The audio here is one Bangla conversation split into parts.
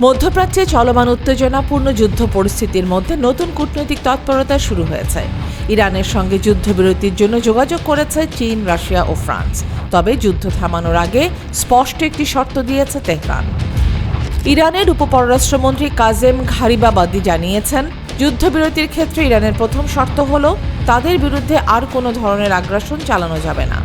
মধ্যপ্রাচ্যে চলমান উত্তেজনাপূর্ণ যুদ্ধ পরিস্থিতির মধ্যে নতুন কূটনৈতিক তৎপরতা শুরু হয়েছে। ইরানের সঙ্গে যুদ্ধবিরতির জন্য যোগাযোগ করেছে চীন, রাশিয়া ও ফ্রান্স। তবে যুদ্ধ থামানোর আগে স্পষ্ট একটি শর্ত দিয়েছে তেহরান। ইরানের উপপররাষ্ট্রমন্ত্রী কাজেম ঘারিবাবাদি জানিয়েছেন, যুদ্ধবিরতির ক্ষেত্রে ইরানের প্রথম শর্ত হল তাদের বিরুদ্ধে আর কোনো ধরনের আগ্রাসন চালানো যাবে না।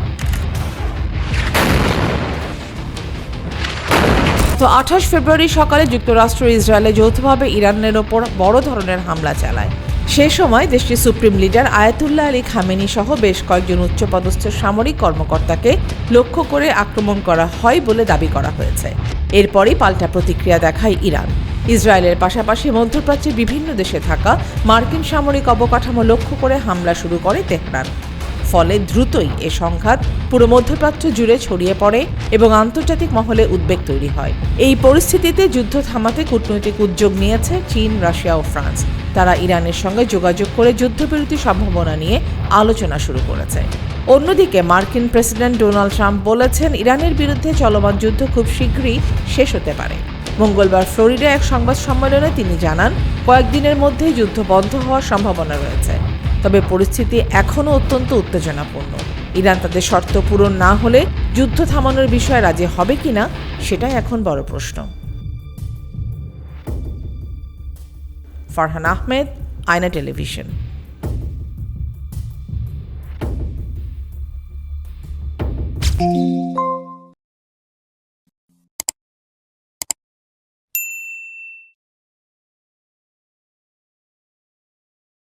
তো 28 ফেব্রুয়ারি সকালে যুক্তরাষ্ট্র ইসরায়েলে যৌথভাবে ইরানের ওপর বড় ধরনের হামলা চালায়। সে সময় দেশটির supreme leader Ayatollah Ali Khamenei সহ বেশ কয়েকজন উচ্চপদস্থ সামরিক কর্মকর্তাকে লক্ষ্য করে আক্রমণ করা হয় বলে দাবি করা হয়েছে। এরপরই পাল্টা প্রতিক্রিয়া দেখায় ইরান। ইসরায়েলের পাশাপাশি মধ্যপ্রাচ্যের বিভিন্ন দেশে থাকা মার্কিন সামরিক অবকাঠামো লক্ষ্য করে হামলা শুরু করে তেহরান। ফলে দ্রুতই এ সংঘাত পুরো মধ্যপ্রাচ্য জুড়ে ছড়িয়ে পড়ে এবং আন্তর্জাতিক মহলে উদ্বেগ তৈরি হয়। এই পরিস্থিতিতে যুদ্ধ থামাতে কূটনৈতিক উদ্যোগ নিয়েছে চীন, রাশিয়া ও ফ্রান্স। তারা ইরানের সঙ্গে যোগাযোগ করে যুদ্ধবিরতির সম্ভাবনা নিয়ে আলোচনা শুরু করেছে। অন্যদিকে মার্কিন প্রেসিডেন্ট ডোনাল্ড ট্রাম্প বলেছেন, ইরানের বিরুদ্ধে চলমান যুদ্ধ খুব শীঘ্রই শেষ হতে পারে। মঙ্গলবার ফ্লোরিডায় এক সংবাদ সম্মেলনে তিনি জানান, কয়েকদিনের মধ্যেই যুদ্ধ বন্ধ হওয়ার সম্ভাবনা রয়েছে। তবে পরিস্থিতি এখনও অত্যন্ত উত্তেজনাপূর্ণ। ইরান তাদের শর্ত পূরণ না হলে যুদ্ধ থামানোর বিষয়ে রাজি হবে কিনা সেটাই এখন বড় প্রশ্ন। ফারহান আহমেদ, আয়না টেলিভিশন।